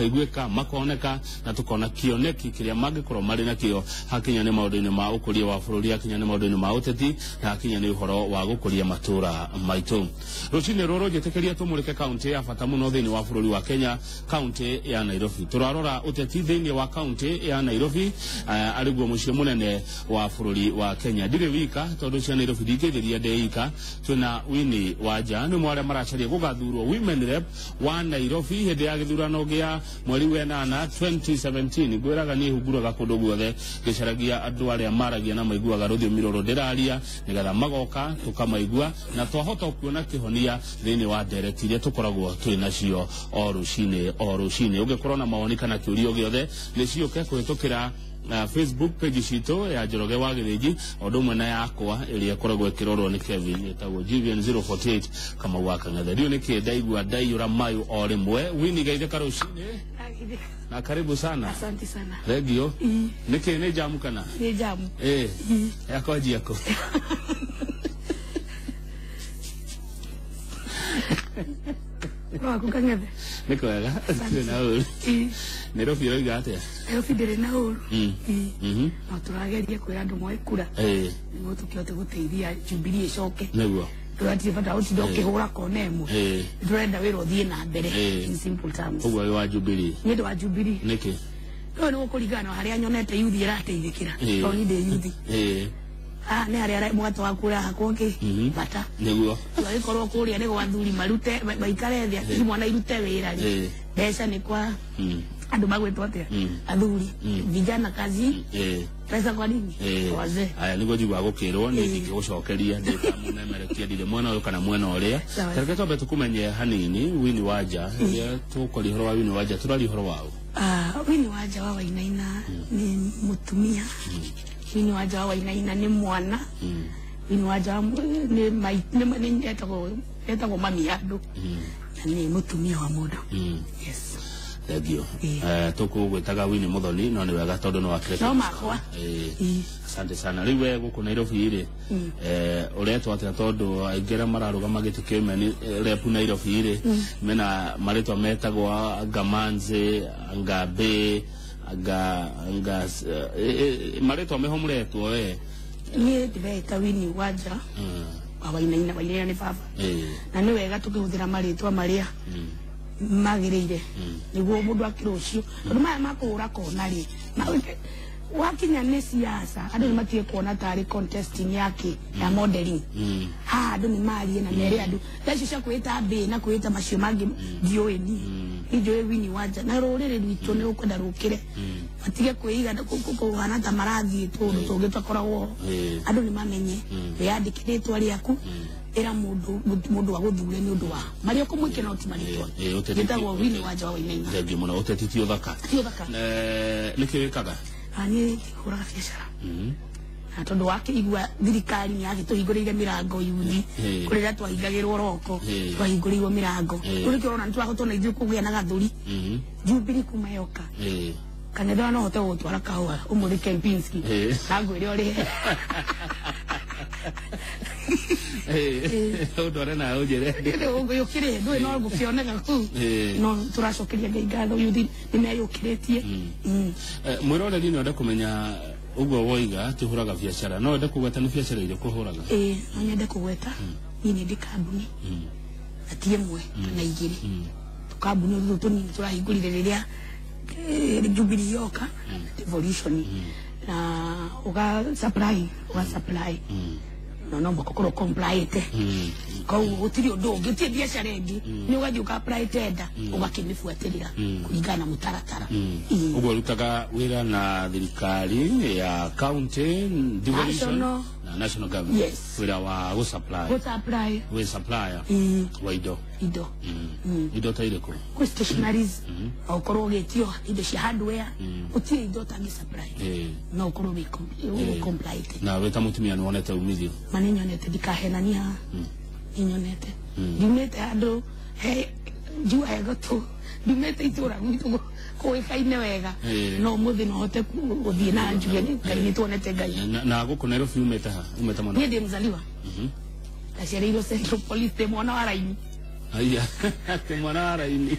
kaiguika makoneka na tukona kioneki kiria magikorwo mari na kio hakinya ni maundu-ini ma ukuria wa bururi hakinya ni maundu-ini ma uteti na hakinya ni uhoro wa gukuria matura maitu rucini ruru njitikiria tumurike kaunti ya bata muno thiini wa bururi wa Kenya kaunti ya Nairobi turarora uteti thiini wa kaunti ya Nairobi ariguo mucio munene wa bururi wa Kenya ndire wika tondu cia Nairobi ndingithiria ndeika twina Winnie Wanja ni mware maracaria gugathurwo women rep wa Nairobi hindi ya githurano gia mweri wa 8 2017 gwiraga ni hunguraga kundu guothe gicaragia andu aria maragia na maiguaga ruthiomi ruru ndiraria nigetha magoka tukamaigua na twahota kuona kihonia thiini wa ndereti iria tukoragwo twi nacio o rucini ungikorwo na mawoni kana kiurio giothe niciuke kuhitukira Facebook page cito ya Njoroge wa Githiji ondo mwe na yakwa iria koragwo ikirorwo ni Kevin etagwo Julian 048 kama waka ngathe rio niki ndaigua ndaiyura mayu o rimwe Winnie gaitheka rucini na karibu sana. Asante sana. Regio niki ni jamu kana ni jamu yako yako kwa kukangathe niko wega na uru Nairobi roiga atia Nairobi ndire na uru na turageria kwira andu moe kura niguo tukiote guteithia Jubilee icoke niguo turati bata utindo kihura konemu turenda wira uthie na mbere in simple terms ugo wa Jubilee ngindo wa Jubilee niki no ni kurigana haria nyonete yuthi irateithikira to ni de yuthi ni haria mwato wa kura hakonge bata niguo twagikorwo kuria ni gwathuri marute baikare thia ti mwana irute wira ri pesa ni kwa andu magwetwo atia athuri vijana kazi pesa kwa nini wazee aya niguo jigwa gukirwo ni ndigucokeria ndikamunemerekia ndire mwena uyu kana mwena uria tareke tobe tukumenye hanini Winnie Wanja ya tukori horo wa Winnie Wanja turari horo wao Winnie Wanja wa Wainaina ni mutumia Winnie Wanja wa Wainaina ni mwana Winnie Wanja ni ni etagwo mami andu ni mutumia wa mundu yes Thank tukugwitaga Winnie Muthoni no ni wega tondu no akireka no makwa asante sana riwe guku Nairobi iri uretwa atia tondu aingera mararuga magiti kimeni rep Nairobi iri mena maritwa metagwa Gamanze Ngabe maritwa mehomuretwo ni ndibeta Winnie Wanja wa Wainaina ni baba na ni wega tukihuthira maritwa maria magirire niguo mundu akirucio tondu maya makuhura kona ri wakinya ni siasa andu ni matie kuona tari contesting yake ya modeling andu ni marie na mere andu tacio cia kwita mbi na kwita macio mangi ndioeni ijo Winnie Wanja na rurire rwitu ni ukwenda rukire matige kuiga kuhana ta marathi tundu tungitakoragwo andu ni mamenye yandikithitwa riaku era mundu wa guthura ni undu wa mario kumwike na utimaritwa gitagwo Winnie Wanja wa Wainaina ndio muno utetitio thaka nikiwikaga ani hura biashara na tondu wake igwa thirikari ni yake tuhingurire mirango yuthi kurira twahingagirwo roko twahinguriirwo mirango urikirona ntwahotwo ithu kugia na gathuri Jubilee kumayoka kanethwa no hote gutwara kahua umuthi Kempinski nagwire ori udore na ujere ngo yokire ndo no gukioneka ku no turacokeria ngatho yuthi nimeyukiretie mwirore ni nda kumenya ugo woiga tuhuraga biashara no nda kugweta ni biashara ile kuhuraga no nyende kugweta ni ndi kambuni atie mwe na igiri tukambuni uthu tuni turahingurire riria Jubilee yoka devolution na uga supply no mbokoro compliant ko utiri undu ungitie biashara ingi ni ugathi uka-apply tender ugakinifuatilia kulingana mutaratara ugo rutaga wira na thirikari ya county devolution na national government yes wira wa go supply we supplier wa ido taireko ku stationaries au koro getio ido cia hardware utie ido tangi supply no koro we compliant na weta mutumia no onete umithio nyonete dikahenania nyonete dumete ando jua ego tu dumete itura mwitu ko ikaine wega no muthi no hote kuthie na njuge ngai tuonete ngai na guku Nairobi umeta mono ni ndi mzaliwa aciareirwo Central Police mwana wa raini aya ke mwana raini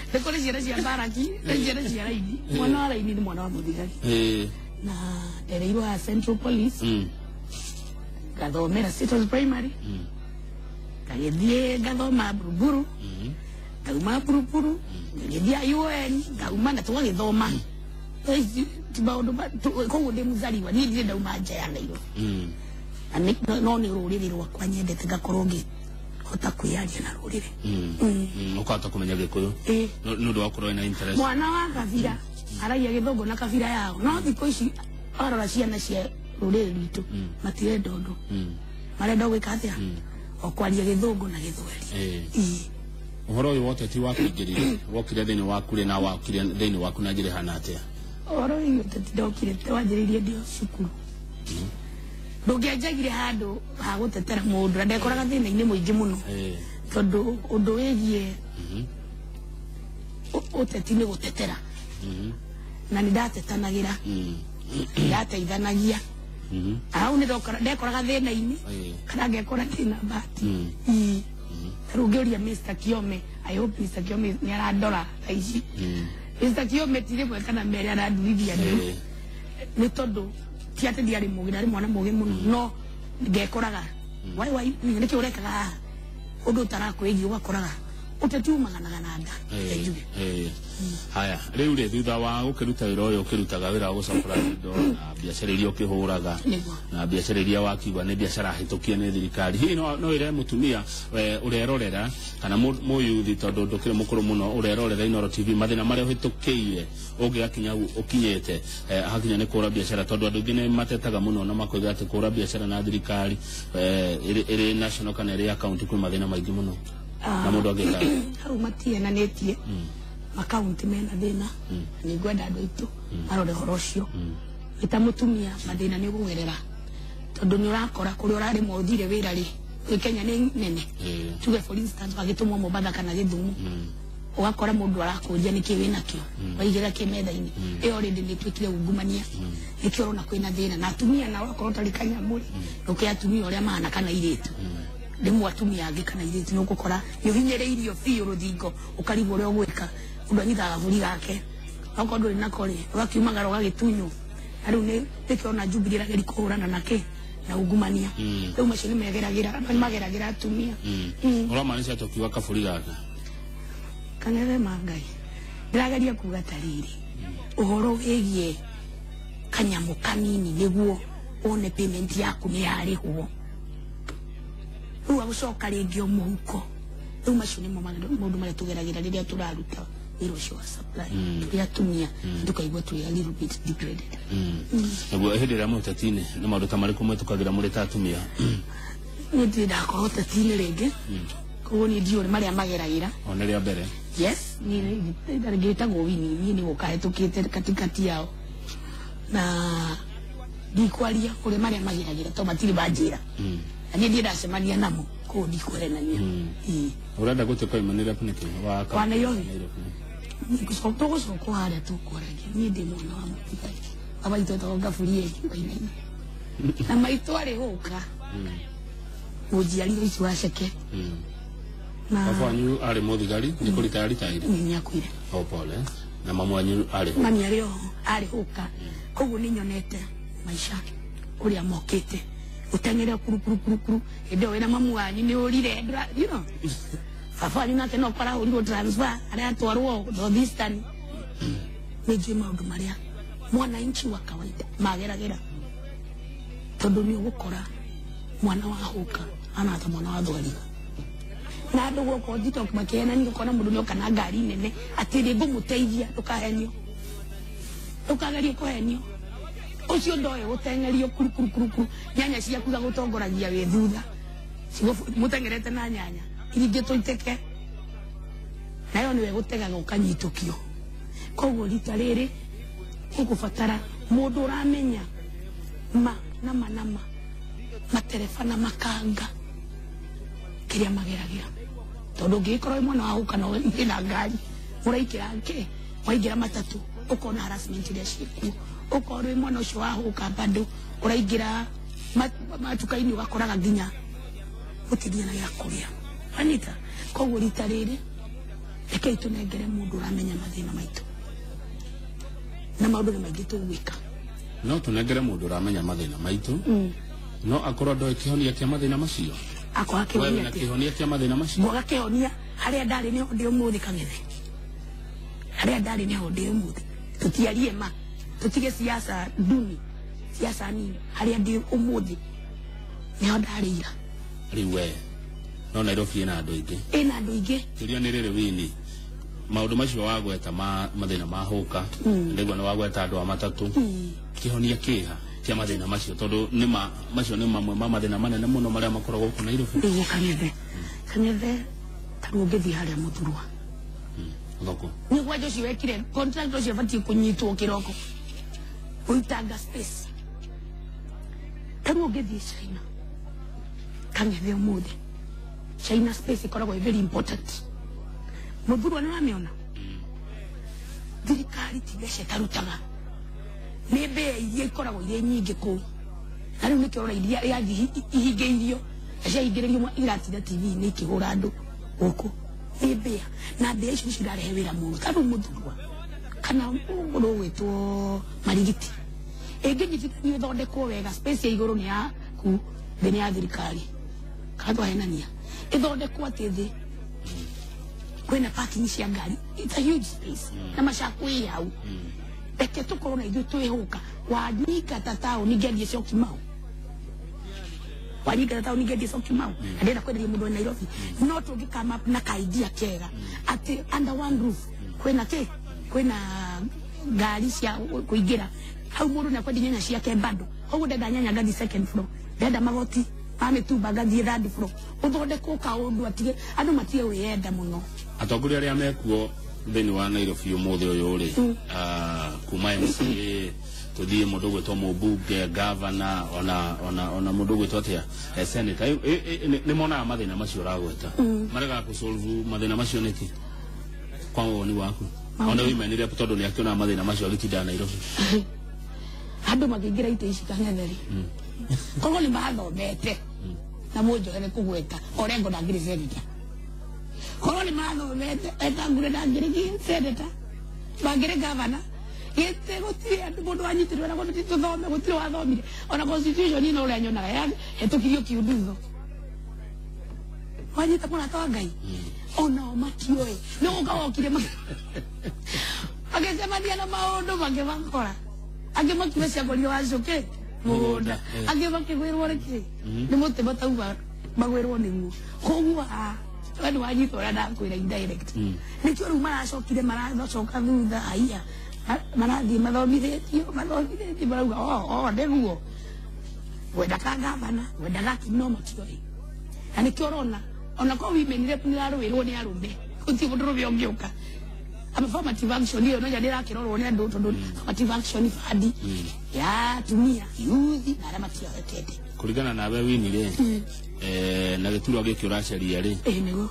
ndiko ciana cia baraki ciana cia raini mwana raini ni mwana wa muthigari na ndereirwo ya Central Police gathomera Seattle Primary kagithie gathoma Buruburu kauma Buruburu ngithia UN kauma na twagithoma tibaundu koguo ndi muzaliwa ni ndire ndauma nja ya Nairobi no ni ruriri rwakwa nyendete ngakorwo hota kwiaria na ruriri ukahota kumenya Gikuyu nundu wakorwo na interest mwana wa Kabira aragia Githungu na Kabira yao no thiko ici arora ciana cia ruriri ritu matirenda undu marenda gwika atia okwaria Githungu na Githweri uhoro uyu wote ti wakuingirire wokire thini waku ri na wakire thini waku na njire hana atia uhoro uyu ndokire twanjiririe ndio cukuru ndungianjagire handu ha gutetera mundu ndekoraga thina-ini muingi muno tondu undu wigie uteti ni gutetera na ni ndatetanagira ndateithanagia au ni ndekoraga thina-ini kana ngekora ndina bahati rugeria Mr. Kiome I hope Mr. Kiome ni arandora taici Mr. Kiome tire mwekana mere arandurithia ni tondu tiate ndiari mugi na mwana mugi muno no ngekoraga wai ni ki urekaga undu tarakwigi ugakoraga utetiumagana na nda haya riu ri thutha wa gukiruta wira uyu ukirutaga wira wa gucokora indo na biacara iria ukihuraga na biacara iria wakiuga ni biacara hitukie ni thirikari hi no ire mutumia urerorera kana muyuthi tondu ndukire mukuru muno urerorera Inooro TV mathina maria uhitukiire ungiakinya ukinyete hakinya ni kura biacara tondu andu ngi ni matetaga muno na makoiga ati kura biacara na thirikari iri national kana iri account kwi mathina maingi muno na mundu agika au matie na netie akaunti mena thina ni gwenda andu itu arore horocio itamutumia mathina ni gugerera tondu ni urakora kuri urari muthire wira ri Kenya ni nene tuge for instance bagitumwa Mombasa kana Githumu ugakora mundu arakunjia niki wina kio waigira kimetha-ini iyo already ni twikire ungumania niki urona kwina thina na atumia na wakora tarikanya muri ukiatumia uria mahana kana iritu ndimwe atumia angi kana iritu ni ukukora yuhinyereirio biu ruthingo ukarigwo uria ugwika undu anyithaga buri gake oko nduri nakori ugakiumagara ugagitunyu ariu ni tikiona Jubilee ageri kuhurana nake na ungumania riu macio ni mageragira atumia uramaanisha tukiwa kaburi gake kanere mangai ndirageria kuga tariri uhoro wigie kanyamu kanini niguo one payment yaku ni yarihwo riu agucoka ringi omuhuko riu macio ni maundu maria tugeragira riria turaruta wira ucio wa supply turia atumia tukaigua turi a little bit degraded naguo hindi ria mutetini ni maundu ta mariku mwitukagira muri ta atumia ni ndakorwo utetini ringi koguo ni ndiuri maria mageragira one ria mbere yes ni ndarigitagwo wini ni gukahetukite katikati yao na ndikwaria kuri maria mageragira to matiri banjira ani ndi ndacemania namo ko ndikwerenania urenda gutuka imanira kuniki wa kana yoni kusoko soko haria tukoragia ni ndi mwana wa mutigari abaito toga furie bainaini na maito ari huka ujiari ici waceke na baba wanyu ari muthigari ni kuri tayari taire ni akwire o pole na mama wanyu ari huka mami ari huka koguo ni nyonete maisha uria mokete utengere kuru ndo wena mamu wanyu ni urire you know baba wanyu nake no para urigo transfer ari atwarwo Northeastern ni jema undu maria mwana inchi wa kawaida mageragera tondu ni ugukora mwana wa huka ana ata mwana wa thogariga na andu goko thito makena ni gukora mundu no kana ngari nene atiri ngumuteithia tukahenio tukageria kuhenio ucio ndoe gutengerio kuru nyanya cia kuga gutongoragia we thutha sigo mutengerete na nyanya iringe tuiteke nayo ni we gutega gukanyitukio koguo rita riri ukubatara mundu uramenya nama matereba na makanga kiria mageragira tondu ngikoro mwana wa huka no ina ngari muraikira nke waingira matatu ukona harassment iria ciku ukorwe mwana ucio wa huka bado uraingira matuka-ini ugakoraga nginya utigia na gya kuria Anita koguo rita rĩrĩ reke itunengere mundu uramenya mathina maitu na maundu nĩ maingĩ tũgwĩka no tunengere mundu uramenya mathina maitu no akorwo ndoĩ kĩhonia kĩa mathina macio akwa kĩhonia kĩa mathina macio mwaga kĩhonia harĩa ndarĩ nĩ ndĩ ũmũthĩ Kang'ethe harĩa ndarĩ nĩ ndĩ ũmũthĩ tutiarie ma tutige siasa duni siasa nini harĩa ndĩ ũmũthĩ nĩ ndarĩ ira rĩu we no Nairobi ĩna andũ aingĩ kĩria nĩ rĩrĩ wini maundu macio wagweta mathina mahuka ndegwa nĩ wagweta andũ a matatũ kĩhonia kĩha kĩa mathina macio tondu nĩma macio nĩ mamwe ma mathina manene mũno marĩa makoragwo gũkũ Nairobi nĩguo Kang'ethe tarwo ngĩthiĩ harĩa Mũthurwa thoko nĩguo andũ ũcio wekire contract ũcio batie kũnyitwo kĩroko ũitanga space tarwo ngĩthiĩ China Kang'ethe ũmũthĩ China space ikoragwo very important Mũthurwa nĩ wamĩona thirikari ti mbeca ĩtarutaga nĩ mbĩa iria ikoragwo irĩ nyingĩ kũu na rĩu nĩkĩo ũrona iria ihingĩirio ciahingĩrĩrio iratira TV-inĩ ikĩhũra andũ gũkũ nĩ mbĩa na mbĩa icio cirarehe wĩra mũno tarĩu Mũthurwa kana ũndũ gwĩtwo Marigiti ĩngĩnyitithanio ĩthondekwo wega space ya igũrũ nĩ yaku thĩ nĩ ya thirikari kana twahenania ithondekwo atĩ thĩ kwĩna parking cia ngari it's a huge space na macakũĩ hau reke tukorwo na ithuĩ twĩhũka wanyingata taũni ngĩendia coki mau wanyingata taũni ngĩendia coki mau na ndĩrenda kwenderia mũndũ wa Nairobi no tũngĩkama na kaidia kega atĩ under one roof kwĩna ngari cia kũingĩra hau mũndũ nĩakwendia nyanya ciake bado koguo ndenda nyanya ngathi second floor ndenda magoti amĩtumba ngathi third floor ũthondekwo kaũndũ atige andũ matige wĩyenda mũno atongoria arĩa mekuo thĩinĩ wa Nairobi ũmũthĩ ũyũ rĩ kuma MCA tuthie mũndũ gwĩtwo mũmbunge governor ona mũndũ gwĩtwo atĩa senator nĩ monaga mathĩna macio ũragweta marega kũsolve mathĩna macio nĩkĩ kwa woni waku ona wimenire tondũ nĩ akĩona mathĩna macio agĩtinda Nairobi andũ makĩingĩra itĩ ici Kang'ethe koguo nĩ mathomete na mũnjohere kũgweta orengo ndangĩrĩ senator koguo nĩ mathomete etangure ndangĩrĩ senator mangĩrĩ governor gĩtĩ gũtirĩ andũ mũndũ wanyitirwo na mũndũ tũthome gũtirĩ wathomire ona constitution ino ũrĩa nyonaga yani hetũkirio kiundutho wanyita mũrata wa Ngai onao matiũĩ no ũkawokire agĩcemania na maũndũ makĩmakora angĩ makiuga ciakorirwo wacũke mũgũnda angĩ makĩgwĩrwo rĩkĩ nĩ mũtĩ matauga magwĩrwo nĩguo koguo we nĩ wanyita ũrĩa ndakwĩra indirect nĩkĩo rĩu maracokire maracoka thutha aiya marathiĩ mathomithĩtio marauga nĩguo wendaga gavana wendaga kino matiũĩ na nĩkĩo ũrona ona kwa women rep nĩrarũĩrwo nĩ arũme gũtirĩ mũndũ ũrũme ũngĩũka affirmative action ĩyo noja ndĩrakĩrorwo nĩ andũ tondũ affirmative action fund ya atumia yuthi na arĩa matiahotete kũringana nawe winire na gĩturwa gĩkĩ ũracaria rĩ nĩguo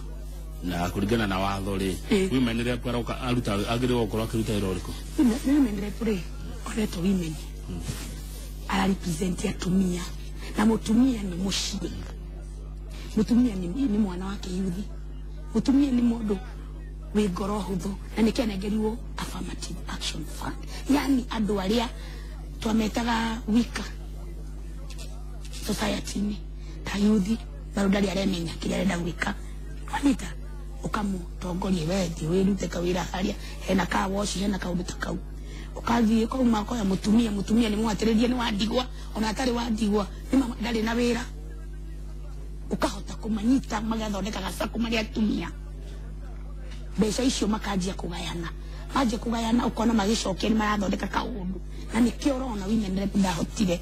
na kũringana na watho rĩ women rep aruta agĩrĩirwo gũkorwo akĩruta wĩra ũrĩkũ women rep rĩ oretwo women ararepresent atumia na mũtumia nĩ mũciĩ mũtumia nĩ mwana wake yuthi mũtumia nĩ mũndũ wĩ ngoro hũthũ na nĩkĩo anengerirwo affirmative action fund yani andũ arĩa twametaga wika society-inĩ ta yuthi bado ndarĩ aremenya kĩrĩa arenda gwĩka anita ũkamũtongoria wethi wĩrute kawĩra harĩa hena ka wash hena kaũndũ ta kau ũkathiĩ kauma koya mũtumia nĩ mwatĩrĩrie nĩ wandigwa ona atarĩ wandigwa ndarĩ na wĩra ukahota kumanyita magathondeka gacaku marĩa atumia mbeca icio makanjia kugayana ukona magicokia ni marathondeka kaundu na nikio urona women rep ndahotire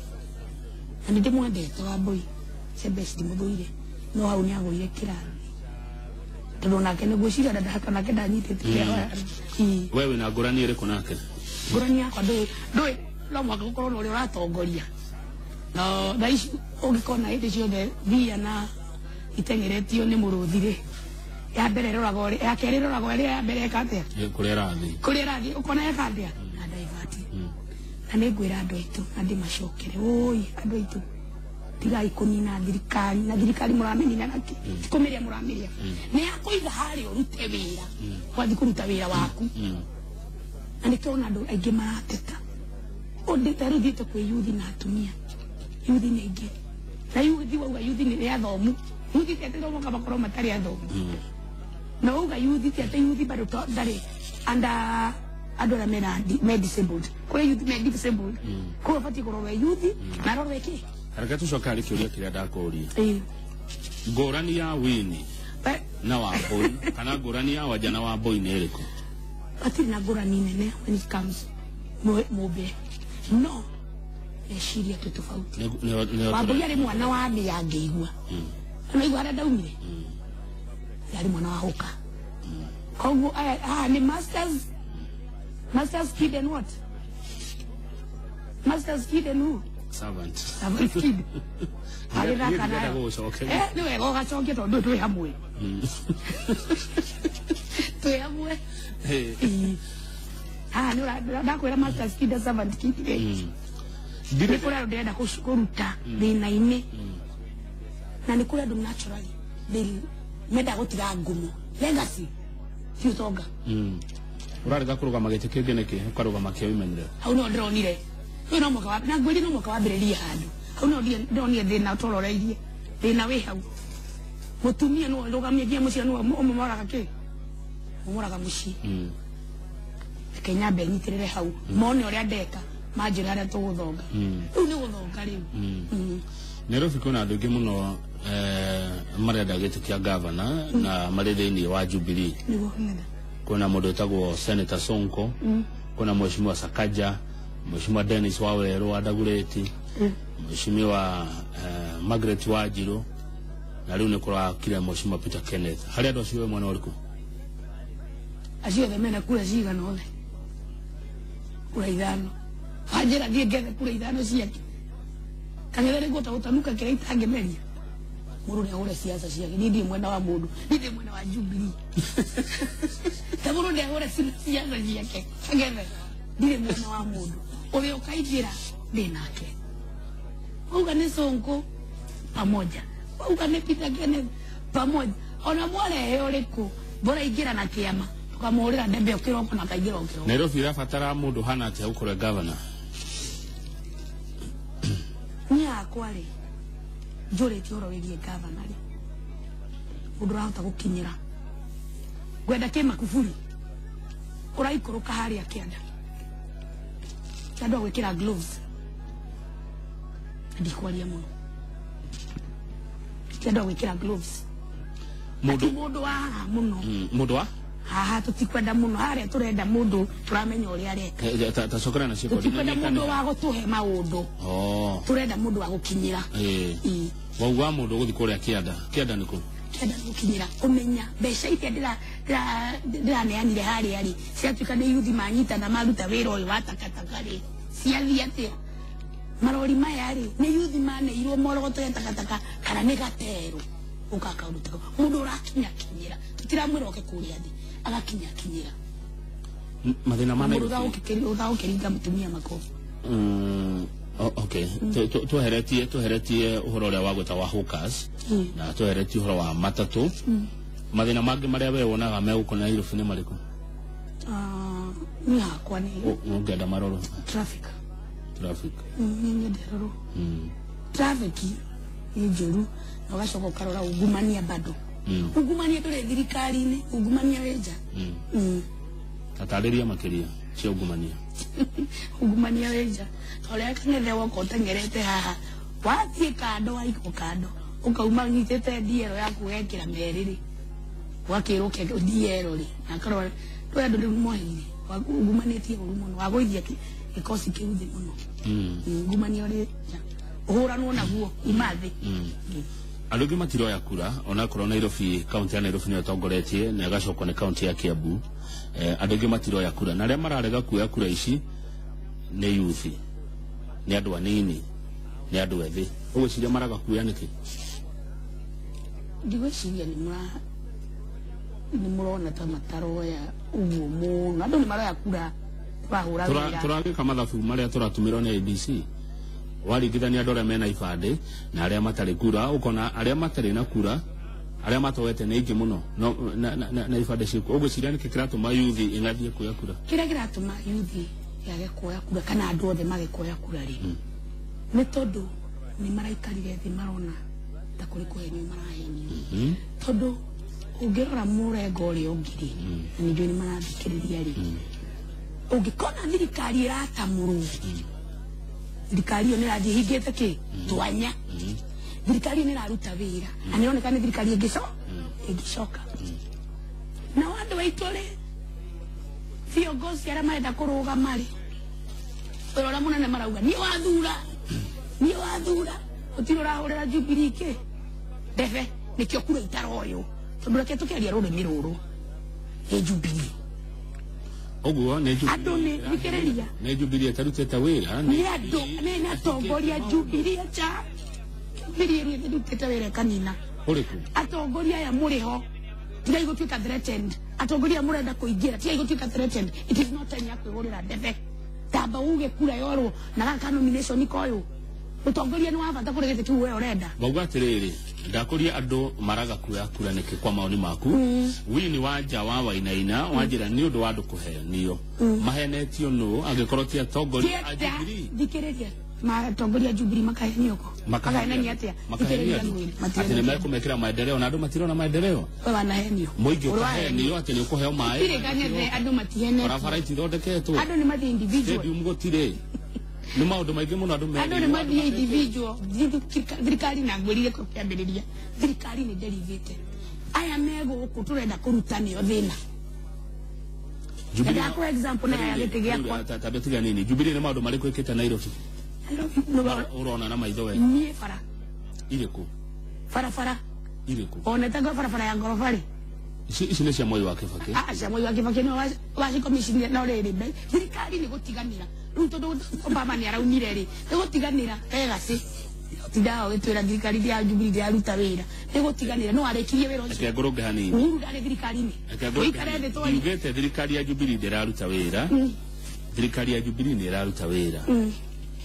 na ndi mwendete wa boy sebesti muthuire no hau ni agũire kĩrathi tondũ nake nĩ gwĩciria ndahaka nake ndanyitĩte wewe na ngũrani ĩrĩkũ nake ngũrani yakwa ndũĩ no mwaka gũkorwo na ũrĩa ũratongoria no thaa ici ũngĩkona hĩndĩ ciothe thia na itengeretio nĩ mũrũthirĩ ya mbere roragwo ya kerĩ roragwo ĩrĩa ya mbere eka atĩa kũrĩa ĩrathiĩ ũkona eka atĩa na divert na nĩ ngwĩra andũ aitũ na ndĩmacokere ũi andũ aitũ tigai kunina thirikari na thirikari muramenina naki kumiria muramiria ni akuiga hari urute wira wathi kuruta wira waku na nikona andu aingi marateta ondete ruthite kwi yuthi na atumia yuthi ni ingi na yuthi wauga yuthi ni athomu yuthi tete no moka bakoro matari athomu no uga yuthi tete yuthi bado ndari anda adora me disabled kule yuthi me disabled ko fati ko rowe yuthi na rowe ki haraka tucoka ari kiuria kiria ndakuri ngurani ya wini na wa boy kana ngurani ya wajana wa boy ni iriku ati na ngurani nene when it comes mobe no eshiria tu tofauti babu yari mwana wa abi yangeigwa anaigwa ara daumire yari mwana wa hoka kogu ni masters kid and what masters kid and who servant kid alira kana niwe goga choke tondu tu hamwe tu hamwe ni ndakwira masters kid servant kid dire kula ndenda kuruta thina ini na nikula ndo naturally meda gutira ngumo legacy fiutonga urarega kuruga magete kingeneke ukaruga makio imenire au no ndronire no moka wa na gwiri no moka wa bireria handu au no ndronire thina tororeirie thina wi hau mutumia no rugamia gia mucia no umumaraga ki umuraga muci Kenya benyitirire hau mone uri ndeka majira ara tuguthonga riu ni guthonga riu Nairobi kuna andu ingi muno marenda giti kia governor na mari thiini wa Jubilee kuna mundu etagwo Senator Sonko kuna mheshimiwa Sakaja mheshimiwa Dennis Waweru wa Dagoretti mheshimiwa Margaret Wajiro na riu ni kura kile mheshimiwa Peter Kenneth hari andu acio mwana uriku acio the mena kura ciga no kura ithano ajira thie ngethe kura ithano ciake kangere gota utanuka kira itangemeria muru ni ore siasa ciake ndi mwena wa mundu ndi mwena wa Jubilee taburu ndi ore siasa ciake kangere ndi mwena wa mundu ore ukaithira ndi nake uga ni Sonko pamoja uga ni Peter Kenneth pamoja ona mwale uriku bora igira na kiama tukamurira ndembe ukiroko na kaigira ukiroko Nairobi irabatara mundu hana ati ukore governor nya kwale jore tioro wegie governor udurauta gukinyira gwenda ke Makufuri uraikoroka hari akianda kando wekira gloves ndikwalia muno kando wekira gloves mundu wa muno mundu wa haha tutikwenda muno haria turenda mundu turamenya uri areka tacokera na ciiko tutikwenda mundu wa gutuhe maundu turenda mundu wa gukinyira wauga mundu guthi kuria kianda niku kianda gukinyira umenya besha itia ndira neanire haria ri ciatuika ni yuthi manyita na maruta wira uyu wa takataka ri ciathi atia marori maya ri ni yuthi maneirwo morogoto takataka kana ni gatero ukakauruta mundu urakinya kinyira tutiramwira oke kuria thi agakinya kinyira mathina mana mundu ukiringa mutumia makofi okay tuheretie uhoro uria wagweta wa hawkers na tuheretie uhoro wa matatu mathina mangi maria we wonaga megukona Nairobi ni mariku ni hakwa ni ungenda maroro traffic ni nderoro traffic ni njuru na gacoka karora ungumania bado ungumania tore thirikari ni ungumania weja atariria makiria cia ungumania ungumania weja tore kanethe wako tengerete haha wathie kando waiko kando ukauma nyitete diero yaku wekira meriri wakiruke diero ri nakarora twe andu ndi mohini wagumanĩtie ũru mũno wagũithia gĩkosi kĩu thĩ mũno ngumania ũrĩ ũhũranwo naguo uma thĩ andũ angĩ matiroya kura onakorwo Nairobi kaunti ya Nairobi nĩyo ĩtongoretie na ĩgacokwo nĩ kaunti ya Kiambu andũ angĩ matiroya kura na arĩa mararega kuoya kura ici nĩ yuthi nĩ andũ anini nĩ andũ ethĩ ũgwĩciria maraga kuoya nĩkĩ ndigwĩciria nĩ mũrona ta mataroya uguo mũno andũ nĩ maroya kura bahũra wĩra turagĩka mathabu marĩa tũratũmĩrwo nĩ ABC waringithania andũ arĩa mena ibandĩ na arĩa matarĩ kura, ukona arĩa matarĩ na kura arĩa matowete nĩ aingĩ mũno na ibandĩ ciaku. Ũgwĩciria nĩkĩ kĩratũma yuthi ĩgathiĩ kuoya kura? Kĩrĩa kĩratũma yuthi yage kuoya kura kana andũ othe mage kuoya kura rĩ, nĩ tondũ nĩ maraikarire thĩ marona ta kũrĩ kũhenio marahenio. Tondũ ũngĩrora mũrengo ũrĩa ũngĩ rĩ, na nĩ njũĩ nĩ marathikĩrĩria rĩ, ũngĩkona thirikari ĩratamũrwo, thirikari ĩyo nĩ ĩrathiĩ hingĩte kĩ twanya, thirikari nĩ ĩraruta wĩra na nĩ ĩroneka nĩ thirikari ĩngĩcoka. Nao andũ aitũ rĩ, viongozi arĩa marenda kũrũgama rĩ, wĩra ũrĩa mũnene marauga niĩ wathura ũtirĩ ũrahũrĩra Jubilee kĩ ndebe, nĩkĩo kura itaroywo, tondũ reke tũkĩaria rũrĩmĩ rũrũ nĩ Jubilee. Ũguo nĩ Jubilee andũ nĩ thikĩrĩria, nĩ Jubilee ĩtarutĩte wĩra, nĩ andũ nĩ atongoria Jubilee cha Jubilee ĩrutĩte wĩra kanina ũrĩkũ. Atongoria aya mũrĩ ho tiga igũtuĩka threatened, atongoria mũrenda kũingĩra tiga igũtuĩka threatened. It is not time ya kwĩgũrĩra ndebe, tamba uge kura yorwo na gaka nomination koyo. Utongoria nĩ wa bata kũrĩ gĩtĩ kĩu wewe ũrenda. Bauga atĩrĩrĩ, ndakũria andũ maraga kuoya kura nĩkĩ kwa maoni maku. Winnie Wanja wa Wainaina wanjĩra nĩ ũndũ wa andũ kũhenio, mahenetio nũ angĩkorwo ti atongoria a Jubilee? Thikĩrĩria, atongoria Jubilee makahenio ko makahenio atĩa? Thikĩrĩria atĩ nĩ mekũmekĩra maendeleo na andũ matirona maendeleo. Wewe wanahenio mũingĩ ũkahenio atĩ nĩ ũkũheo maĩ, tirikane andũ matihenetio, barabara itithondeketwo, andũ nĩ mathiĩ individual, stadium gũtirĩ, nĩ maũndũ maingĩ mũno andũ nĩ mathiĩ individual. Thirikari na ngwĩrire kũkĩambĩrĩria, thirikari nĩ derivate aya megũkũ tũrenda kũrutanio thĩna. Jubilee kwa example na yagĩte gĩakwa tabia tiga nini, Jubilee nĩ maũndũ marĩkũ ĩkĩte Nairobi ũrona na maitho we? Niĩ bara irĩkũ? Barabara irĩkũ? Onete ngo barabara ya ngoroba rĩ, ici nĩ cia Mwai wa Kĩbakĩ. Cia Mwai wa Kĩbakĩ no wacikomishini no rĩrĩ thirikari nĩ gũtiganĩra rĩu, tondũ Obama nĩ araumire rĩ, nĩ gũtiganĩra egasi tindaga gĩtwĩra thirikari ya Jubilee yaruta wĩra, nĩ gũtiganĩra no arĩkirie wĩra ũcio. Ngũrũnge hanini Uhuru ndarĩ thirikari-inĩ, ũikare thĩ twarĩ ugĩte thirikari ya Jubilee ndĩraruta wĩra. Thirikari ya Jubilee nĩ ĩraruta wĩra,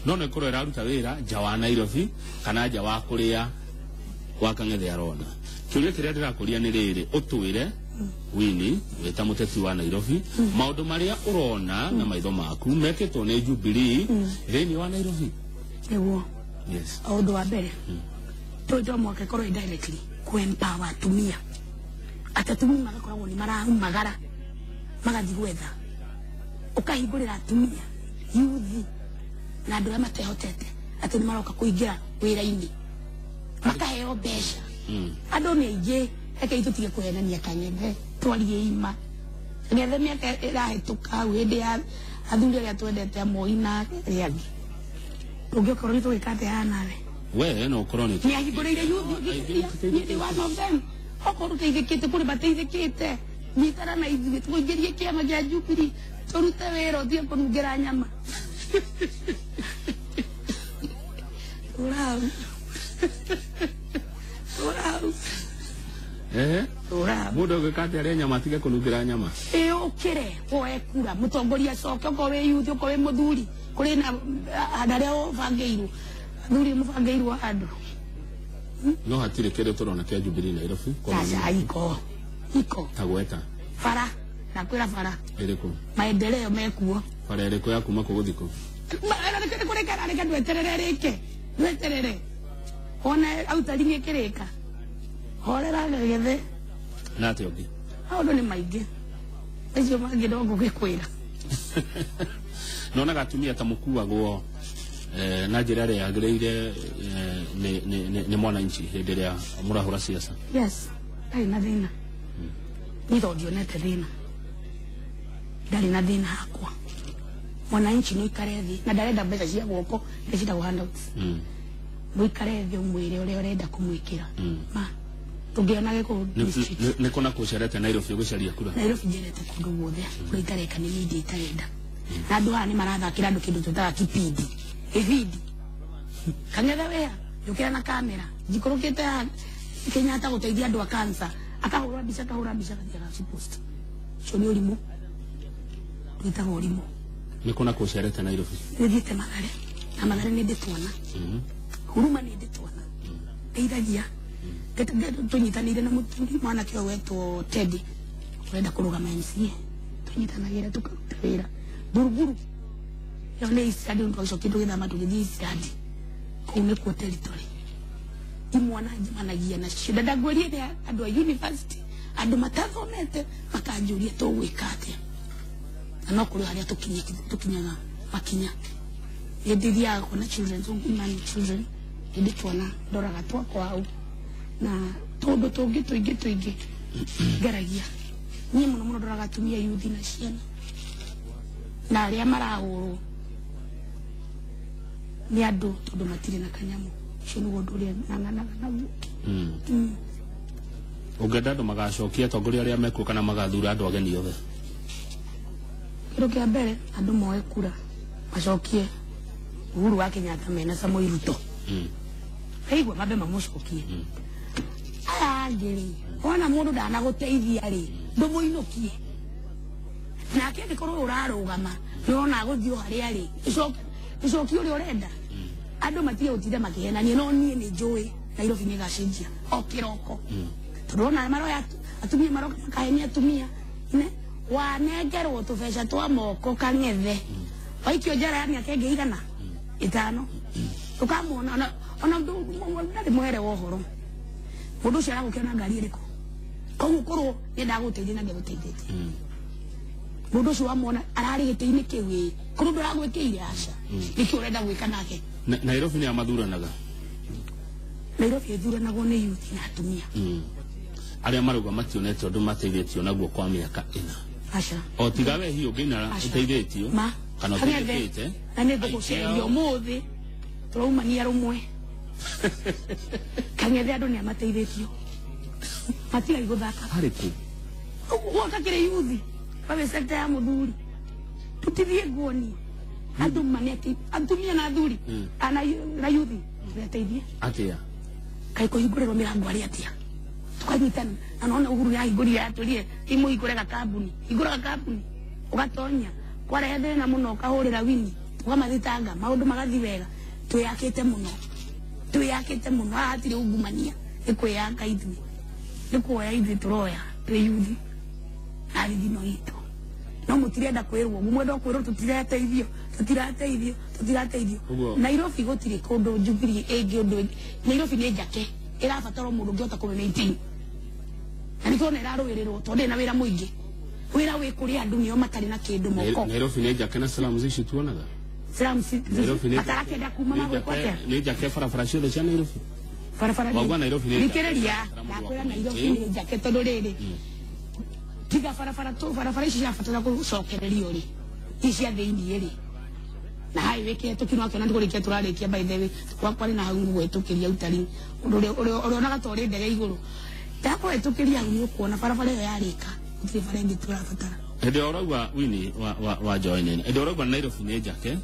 no nĩ korwo ĩraruta wĩra nja wa Nairobi kana nja wa kũrĩa wa Kang'ethe arona. Kĩũria kĩrĩa ndĩrakũria nĩ rĩrĩ, ũtwĩre Winnie wĩ ta mũteti wa Nairobi, maũndũ marĩa ũrona na maitho maku mekĩtwo nĩ Jubilee thĩinĩ wa Nairobi. Nĩguo yes, ũndũ wa mbere tũjwa mwake korwo indirectly kũ-empower atumia, atatumia magakoragwo nĩ marahumagara magathiĩ gwetha, ũkahingũrĩra atumia yuthi na andũ arĩa matehotete atĩ nĩ maroka kũingĩra wĩra-inĩ makaheo mbeca. Andũ nĩ aingĩ, reke itũtige kũhenania Kang'ethe, twarie ima. Kang'ethe mĩaka ĩrahĩtũka hau hĩndĩ ya athuri arĩa twendete Moi na arĩa angĩ, ũngĩkorwo nĩ tũgĩka atĩa nawe? We no ũkorwo nĩ ahingũrĩire yuthi one of them, okorwo ũteithĩkĩte kũrĩ mateithĩkĩte, nyitana na ithuĩ tũingĩrie kĩama gĩa Jubilee tũrute wĩra ũthiĩ kũnungĩra nyama. mũndũ ũgĩka atĩa arĩa nyama atige kũnungĩra nyama? Ũkĩre woe kura mũtongoria acoke, okorwo wĩ yuthi okorwo wĩ mũthuri, kũrĩ na handũ harĩa ũbangĩirwo athuri mũbangĩirwo andũ. No hatirĩ kĩrĩa tũrona kĩa Jubilee Nairobi iko tagweta bara na kwĩra bara ĩrĩkũ maendeleo mekuo. Bara ĩrĩkũ ya kuma kũgũthikũ? Reke ndweterere rĩke, ndweterere ona autari nĩ kĩrĩka horera Kang'ethe na atĩ ũngĩ maũndũ nĩ maingĩ acio mangĩ no ngũgĩkwĩra. Nona gatumia ta mũkuagwo na njĩra ĩrĩa yagĩrĩire nĩ mwananchi hĩndĩ ĩrĩa mũrahũra siasa? Yes, ndarĩ na thĩna, nitho ndionete thĩna, ndarĩ na thĩna hakwa. Mwananchi no ikare thĩ na ndarenda mbeca cia guoko ndĩcitagwo handouts, mũikare thĩ ũmwĩre ũrĩa ũrenda kũmwĩkĩra ma tũngĩona gĩkũ nĩ kũna kũcerete Nairobi gũcaria kura. Nairobi njerete kũndũ guothe kũrĩa itareka nĩ media itarenda, na andũ haha nĩ marathakĩra andũ kĩndũ tũtaga kipindi ĩbindi. Kang'ethe wea yũkĩra na kamera njikũrũkĩte Kenyatta gũteithia andũ a cancer, akahũra mbica gathiĩ agacipost. Ũcio nĩ ũrimũ, wĩtagwo ũrimũ. Nĩ kũna kũcerete Nairobi? Nĩthiĩte Mathare na Mathare nĩ ndĩ twana Huruma nĩ ndĩ twana ndeithagia tunyitanĩire na mũthuri mwanake ũyũ wetwo Teddy urenda kũrũgama MCA tunyitanagĩra tukaruta wĩra Buruburu yo nĩ isadi ndo icokĩndũ gĩthama tũgĩthiĩ isadi kũu nĩkuo territory imwana njimanagia na shida ndagũrie nĩ andũ a university andũ matathomete makanjũria tũgwĩka atĩa na no kũrĩ harĩa tũkinyaga makinya ndithiaga kuona children's home children ndĩ twana ndoraga twakwa hau na tondũ tũngĩ tũingĩ ngaragia niĩ mũno ndoraga atumia youth na ciana na arĩa marahũrwo nĩ andũ tondũ matirĩ na kanyamũ ũcio nĩguo ũndũ ũrĩa ng'ang'anaga naguo ũngĩenda andũ magacokia atongoria arĩa mekuo kana magathura andũ ageni othe kĩndũ kĩa mbere andũ moe kura macokie Uhuru wa Kenyatta mena Samoei Ruto aigua mabe mamũcokie aya angĩ ona mũndũ ndanagũteithia rĩ ndũmũinũkie nake angĩkorwo ũrarũgama nĩwona gũthiĩ harĩa rĩ icokio ũrĩa ũrenda andũ matige gũtinda makĩhenania no niĩ nĩ njũĩ Nairobi nĩ gacenjia o kĩroko tondũ ona maroya atumia maroka makahenia atumia wanengerwo tũbeca twa moko kang'ethe waikio njara yani akenge igana 5 tukamwona ona ndari mwere wa ũhoro mũndũ ũcio aragũkĩona ngari ĩrĩkũ koguo korwo nĩ ndagũteithia na ndagũteithĩtie mũndũ ũcio wamwona ararĩ gĩtĩ-inĩ kĩu ĩ korwo ndũragwĩkĩire aca nĩkĩo ũrenda gwĩka nake Nairobi nĩ amathuranaga Nairobi ĩthuranagwo nĩ youth na atumia arĩa marauga mationete ũndũ mateithĩtio naguo kwa mĩaka 4 aca o tiga we hiũ ngĩna ũteithĩtio kana ũteithĩkĩte na nĩ ndũgũcerio mũthĩ tũraumania rũmwe kang'ethe andũ nĩ amateithĩtio matigai gũthaka harĩkũ wotakĩrĩ youth babe sekta ya mũthuri tutithie nguoni andũ maneti atumia na athuri na youth reteithie atĩa kai kũhingũrĩrwo mĩrango arĩa atĩa tukanyitana na nona Uhuru yahingũrire atũrie imũhingũre kambuni hingũra kambuni ũgatonya kwarehe thĩna mũno ũkahũrĩra wini ũkamathitanga maũndũ magathi wega twĩyakĩte mũno hatirĩ ungumania nĩ kwĩyaka ithuĩ nĩ kuoya ithuĩ tũroya twĩ youth na thithino itũ no mũtirenda kwĩrwo mwenda kwĩrwo tũtirateithio Nairobi gũtirĩ kũndũ Jubilee ĩngĩ ũndũ Nairobi nĩ njake ĩrabatara mũndũ ũngĩhota kũmĩmaintain na nĩ tũrona ĩrarũĩrĩrwo tondũ ĩna wĩra mũingĩ wĩra wĩ kũrĩ andũ nĩo matarĩ na kĩndũ moko Nairobi nĩ njake na slums ici tuonaga slums atarakenda kuma magwĩkwo atĩa nĩ njake barabara ciothe cia Nairobi barabara Nairobi nĩ thikĩrĩria ndakwĩra Nairobi nĩ njake tondũ rĩrĩ tiga barabara ici ciabatara gũcokererio rĩ icia thĩinĩ rĩ na highway kĩhetũkirwo akĩona tũkũrĩkia tũrarĩkia by the way kwarĩ na hau gwĩtũkĩria utari ũrĩa onaga ta ũrĩ ndege igũrũ ndakũhetũkĩria hau nĩ ũkuona barabara ĩyo yarĩka gũtirĩ bara ĩngĩ tũrabatara hĩndĩ ĩyo ũrauga Winnie wa Joinene hĩndĩ ĩyo ũrauga Nairobi nĩ njake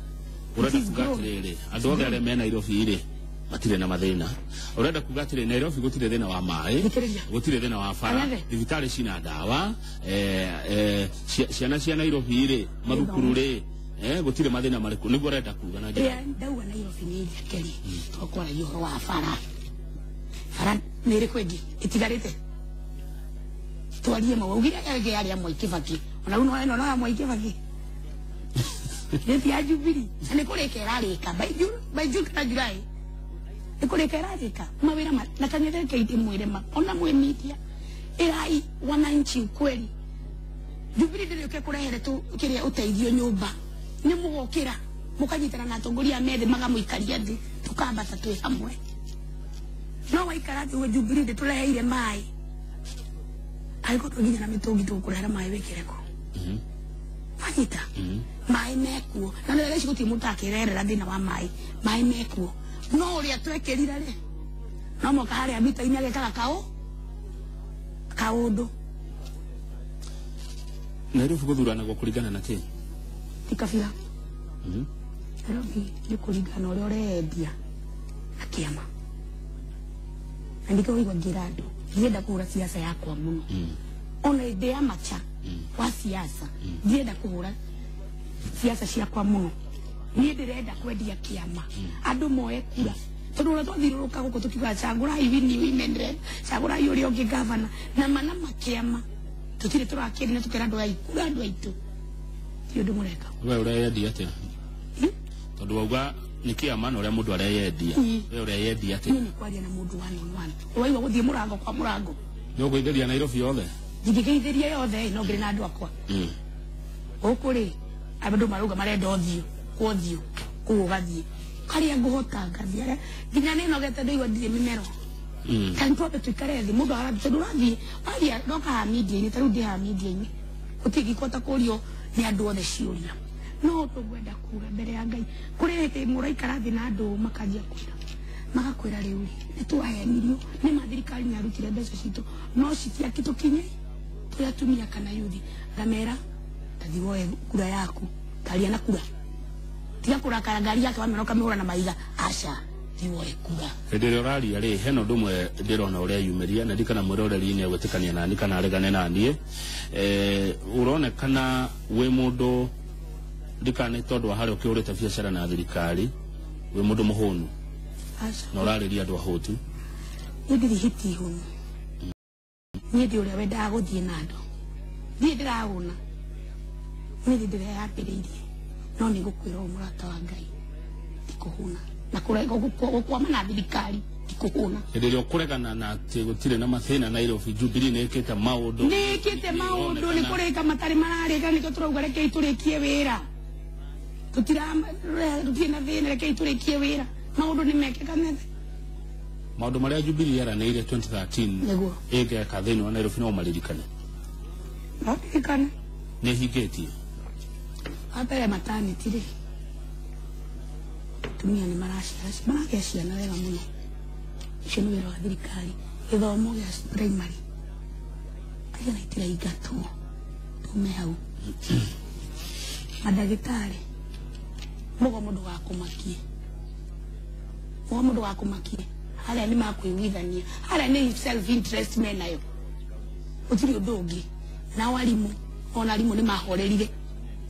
ũrenda kuga atĩrĩrĩ andũ othe arĩa me Nairobi rĩ matirĩ na mathĩna ũrenda kuga atĩrĩ Nairobi gũtirĩ thĩna wa maĩ gũtirĩ thĩna wa bara thibitarĩ cina ndawa ciana cia Nairobi rĩ mathukuru rĩ gũtirĩ mathĩna marĩkũ nĩguo ũrenda kuga na njĩra ndauga Nairobi nĩ njake rĩ twakwaragia ũhoro wa bara nĩ ĩrĩkũ ĩngĩ ĩtigarĩte twarie maugire ĩngĩ yarĩ ya Mwai Kibaki ona rĩu no ya Mwai Kibaki nĩ ya Jubilee na nĩ kũrĩka ĩrarĩka by June kana July nĩ kũrĩka ĩrarĩka mawĩra na kang'ethe keithie mwĩrema ona mwĩ media ĩrai wananchi ukweli Jubilee ndĩrĩũke kũrehere kĩrĩa ũteithio nyũmba nĩ mũgokĩra mũkanyitana na atongoria methe magamũikaria thĩ tũkambata twĩ hamwe no waikara thĩ Jubilee ndĩtũreheire maĩ ariko tũnginya na mĩtũngi tũkũrehera maĩ wĩkĩreko wanyita maĩ mekuo na nĩ rĩci gũtirĩ mũndũ akĩrerera thĩna wa maĩ mekuo no ũrĩa twekĩrire rĩ no moka harĩa mita-inĩ agekaga kaũndũ Nairobi gũthuranagwo kũringana na kĩ ti kabira Nairobi nĩ kũringana ũrĩa ũrendia na kĩama na ndiko wĩigua ngĩra andũ ndienda kũhũra siasa yakwa mũno ona hĩndĩ ya macha wa siasa ndienda kũhũra siasa ciakwa mũno ni ndirenda kwendia kiama andu moe kura tondu ura twathiruruka guku tukiuga cagura Winnie Women cagura yuri ongi governor na mana makiama tutire turakiri na tukera andu aikura andu aitu ti undu mureka we ureyendia atia tondu wauga ni kiama no ria mundu areyendia we ureyendia atia ni kwaria na mundu one on one waiwa guthie murango kwa murango no kuitheria Nairobi yothe ndigeithiria yothe no ngire na andu akwa ukuri abandu maruga marenda othio kuothio kugathie karia nguhota ngathie aria nginya ninogete ndigwa ndire mimero kan twabe tukare thi mundu aratondu rathie aria ndoka ha media ni taru ndi ha media ni utigi kota kurio ni andu othe ciuria no tugwenda kuga mbere ya Ngai kurete muraikara thi na andu makanjia kwira magakwira riu ni twahenirio ni mathirikari ni arutire mbeca citu no citia kitukinye tuya tumia kana yuthi gamera tathiwoe kura yaku karia na kura tiga kurakara ngari yake wamenoka mihura na maiga aca thiwoe kura hindire uraria ri heno ndumwe ndirona uria yumiria na ndikana mwiroreri ni gwitikania nani kana aregane nani uronekana we mundu ndikane tondu hari ukiurite biacara na thirikari we mundu muhunu aca na urariria andu ahutu ndiri hiti hunu ni ndi uria wendaga guthie na andu ni ndiraguna ni ndire yambiriirie no ni gukwira umurata wa Ngai tikuhuna na gukwama na thirikari tikuhuna hindire ukuregana na ati gutire na mathina Nairobi Jubilee nikite maundu ni kureka matari marareka niko turauga reke iturikie wira tutie na thina reke iturikie wira maundu ni mekeka methe maundu maria Jubilee yaranĩire 2013 niguo igeka thĩinĩ wa Nairobi no maririkane maririkane nĩ hingitie apere maternity ri tumia ni maragĩa ciana wega muno icio nĩ wĩra wa thirikari gĩthomo gĩa primary aya na itiraingatwo tume hau madagĩtarĩ mugo mundu wakumakie haria ni makwĩiguithania haria ni self interest menayo utiri undu ungi na walimu ona alimu ni mahorerire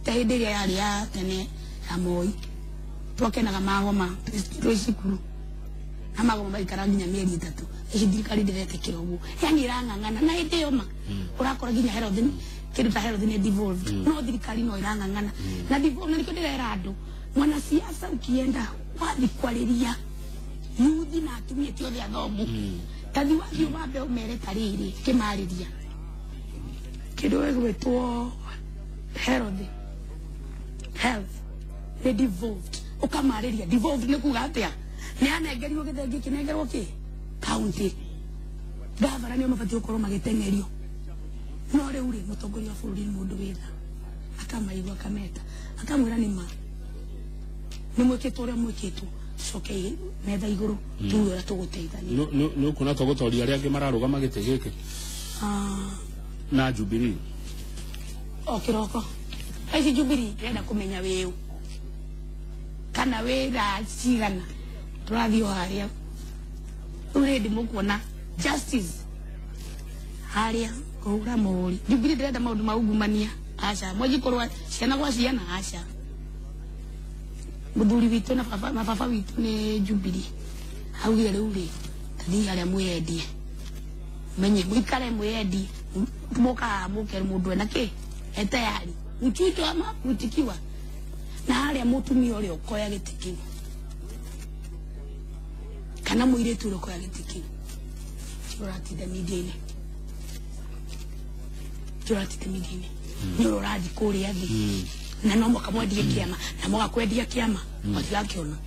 ta hindi iria yari ya tene ya Moi twakenaga magoma twicukuru na magoma maikara nginya mieri 3 ici thirikari ndiretekera uguo yani irang'ang'ana na hindi iyo ma urakora nginya health kindu ta health ni devolved no thirikari no irang'ang'ana na devolved niko ndirera andu mwana siasa ukienda wathi kwariria yuthi na atumia ti othe athomu tathi wathi wambe umere tariri kimariria kindu gwitwo health ni devolved ukamariria devolved ni kuga atia ni anengerio githengi kinengerwo ki county gavana ni mabati ukorwo magitengerio no riu ri mutongoria wa bururi ni mundu witha akamaigua kameta akamwira ni ma ni mwikitwo uria mwikitwo coke metha iguru tuura tuguteithania no kuna tugutoria aria angi mararugama gite giki na Jubilee okiroko aici Jubilee renda kumenya wiu kana wira cigana turathio haria uredi mukuona justice haria kuhura muri Jubilee renda maundu maungumania aca mwajikorwa ciana gwa ciana aca muthuri witu na baba witu ni Jubilee augire riu ri tathi haria mwendie menye mwikare mwendie muka mukere mundu ena ki etayari mchuito ama kutikiwa na haria mutumia uri ukoya gitikiwa kana muiretu uri ukoya gitikiwa turatinde media-ini ni urathi kuria thi na no mukamwendie kiama na mugakwendia kiama matigakiona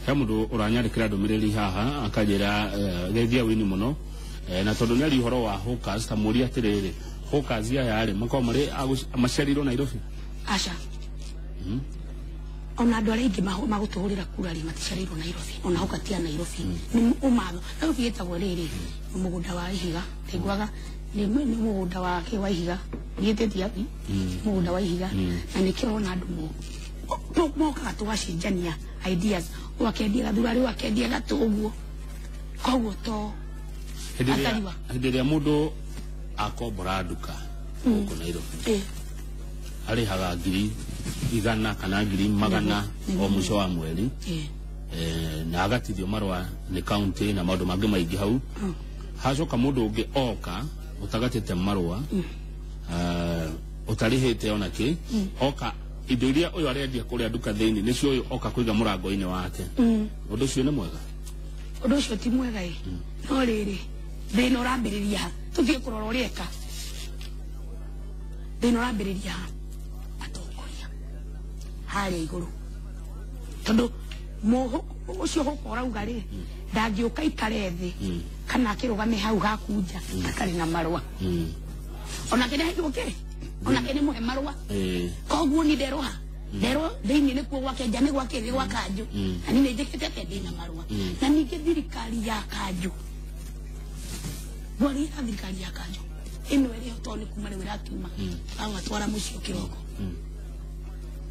he mundu uranyandikira ndumiriri haha akajira geithia Winnie muno na tondu ni ari horo wa hawkers tamuria atiriri hawkers ya yari mako mari amaceriro Nairobi aca ona andu aria ingi magutuhurira kura ri maticeriro Nairobi ona hukatia Nairobi ni umatho Nairobi gitagwo riri mugunda wa ihiga tigwaga ni mugunda wa ihiga yeteti yapi mugunda wa ihiga na nikirona andu moka tugacenjania ideas wakendia gathurari wakendia gatuguo koguo to hindiria mundu akombora nduka huko Nairobi arihaga ngiri igana kana ngiri magana o mwisho wa mweri na agatithio marwa ni county na maundu mangi maingi hau hacoka mundu ungi oka utagatite marwa utarihite ona ki oka indo iria uyu arendia kuria duka thiini nicio uyu oka kuiga murango-ini wake undu ucio ni mwega undu ucio ti mwega no riri thina urambiriria tuthie kurora uria eka thina urambiriria atongoria haria iguru tondu moho ucio hoko urauga ri ndangiuka ikare thi kana akirugame hau hakunja akari na marwa ona kene nduke ona kene muhe marwa koguo ni nderoha ndero thiini ni kuo gwake nja ni gwake ri gwa Kanju na ni njikite te ndina marwa na ningi thirikari ya Kanju bori ya thirikari ya Kanju ino eri otoni kuma riu iratuma agatwara mucio kiroko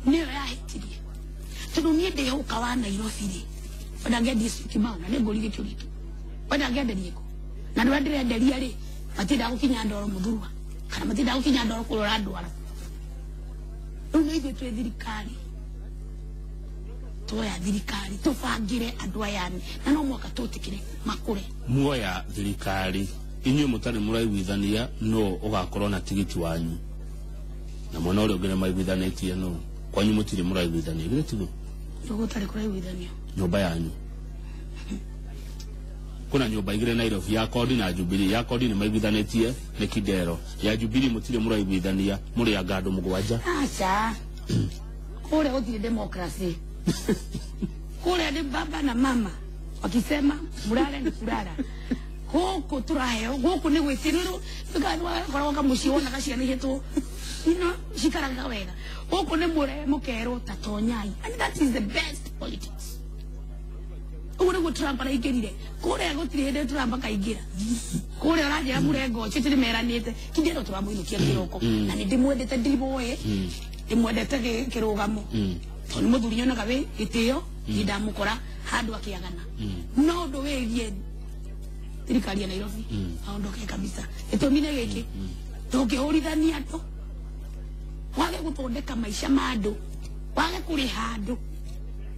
niyo yahitirie tondu nie ndihuka wa Nairobi ri ona ngendi Syokimau na ningurire kiuritu ona ngenderie ko na ndu ndirenderia ri matinda gukinya ndoro muthurwa kana matinda gukinya ndoro kurora ndwara riu ithuĩ twĩ thirikari tuoya thirikari tubangire andu aya na no mwaka tutikire makure muoya thirikari inyuĩ mũtarĩ mũraiguithania no ugakorwo na tigiti wanyu na mwena ũrĩa ũngĩ nĩmaiguithanĩtie no kwanyu mũtirĩ mũraiguithania githĩ tiguo gũtarĩ kũraiguithanio nyũmba yanyu kuna nyũmba igĩrĩ Nairobi ya Kodi na Jubilee ya Kodi nĩmaiguithanĩtie nĩ Kidero ya Jubilee mũtirĩ mũraiguithania mũrĩ anga andũ mũgwanja acha kule gũtirĩ democracy kule ni baba na mama wakisema murare ni kurara huku turaheo huku ni gwĩtirĩrwo tukandwa korwo muciĩ wona gaciana hitwo ino cikaranga wega huku ni mure mukerwo tatonyai and that is the best politics ugure go Trump araingirire kure gũtirĩ hĩndĩ Trump akaingira kure ũranjĩra murengo citiri meranĩte Kidero tũramũinũkia kĩroko na nĩ ndĩmwendete ndĩmũĩ ndĩmwendete kĩrũgamo tondũ mũthuri nyonaga wĩ gĩtĩo ndamũkora handũ akĩagana no ũndũ wĩgiĩ thirikari ya Nairobi aondoke kabisa gĩtũmi-nĩ gĩkĩ tũngĩhũrithania andũ wage gũthondeka maica ma andũ wage kũrĩha andũ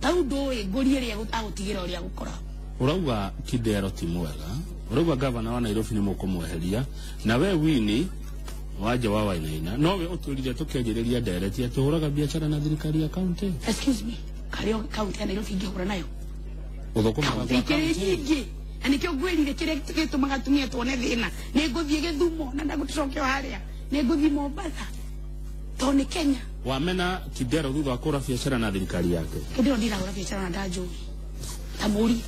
tau ndũĩ ngũrie rĩa gũtagũtigĩra ũrĩa gũkora urauga Kidero ti mwega urauga gavana wa Nairobi nĩ mũkũmweheria na we Winnie waje wa Wainaina nowe utulire tukianjĩrĩria ndereti atuhuraga biashara na thirikari ya county excuse me kario county ya Nairobi ingĩhũra nayo uthũkũmaga kwa county anikio gwĩrire kĩrĩa gĩtũmaga tumia tuone thĩna nĩ ngũthiĩ Gĩthumo na ndagũcokio harĩa nĩ ngũthiĩ Mombasa toni Kenya wamena Kidero thutha wa kũra biashara na thirikari yake Kidero ndirahũra biashara na ndanjũĩ tamuri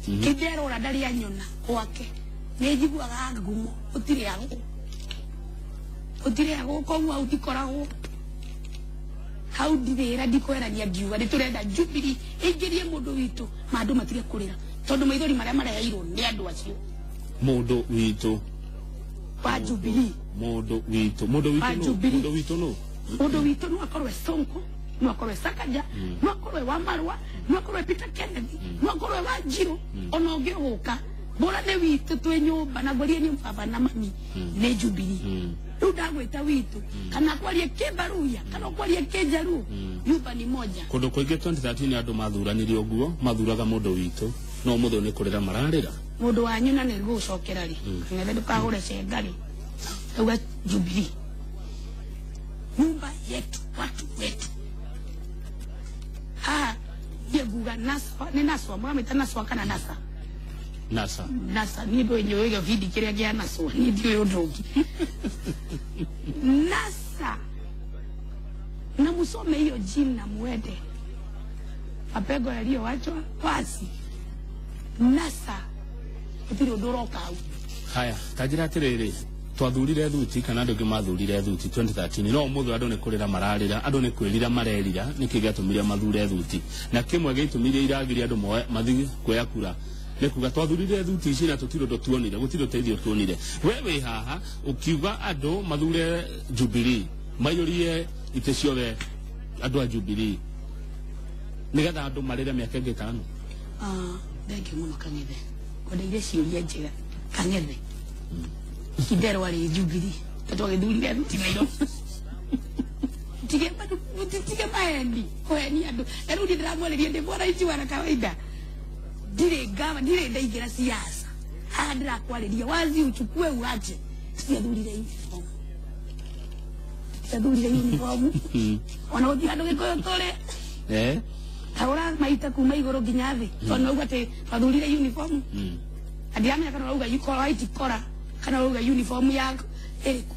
Kidero ũrĩa ndarĩ anyona gwake nĩ njiguaga ngumo ũtirĩ agũ koguo hau ndikoragwo hau ndĩrĩra ndikwerania ngiuga nĩtũrenda Jubilee ĩingĩrie mũndũ witũ mandũ matige kũrĩra tondu maithori maria mareheirwo ni andu acio mundu witu wa Jubilee mundu witu no mundu witu no akorwe Sonko no akorwe Sakaja no akorwe Wamarwa no akorwe Peter Kennedy no akorwe Wanjiru ona ungi guka bora ne witu twe nyumba na gorie ni baba na mami ne Jubilee riu ndagwita witu kana kwarie Kibaruya kana kwarie Kijaru nyumba ni moja kundu kuingi 2013 andu mathuranirie uguo mathuraga mundu witu no mutho ni kurira mararira mundu wanyu na nĩ gũcokera ri ng'ethe ndukagũre cengari uga Jubilee nyumba yetu watu wetu yeguga naswa ni naswa mwameta naswa kana nasa ni ndo nyo yo vidi kĩrĩa gĩa naswa ni ndio ndongi nasa na musome hiyo jina muende mapego yaliyowachwa wazi nasa utiri ndoroka au haya tajira atiriri twathurire thuti kana andu mathurire thuti 2013 no muthu andu ni kurira mararira andu ni kwirira marerira niki gatumire mathure thuti na kimwe gaitumire iragiri andu moe mathi kuya kura nikuga twathurire thuti ici na tutiro tuonire gutiro teithio tuonire wewe haha ukiuga andu mathure Jubilee mayurie ite ciothe andu a Jubilee nigetha andu marire miaka 5 thank you muno Kang'ethe kondeire ciuria njega Kang'ethe Kidero wari Jubilee tatwa githurire thuti Nairobi tige maendi koeni andu ero ndi ndiramuoneria ndi bora ichi wana kawaida dire gava dire ndaigira siasa andira kwaleria wazi uchukue uache siadurire uniform wanaothi andu gikoyo tole ahora maita kuma igoro nginya thi tono ugate bathurire uniform adiamya kana uga yikora white kora kana uga uniform yako eriku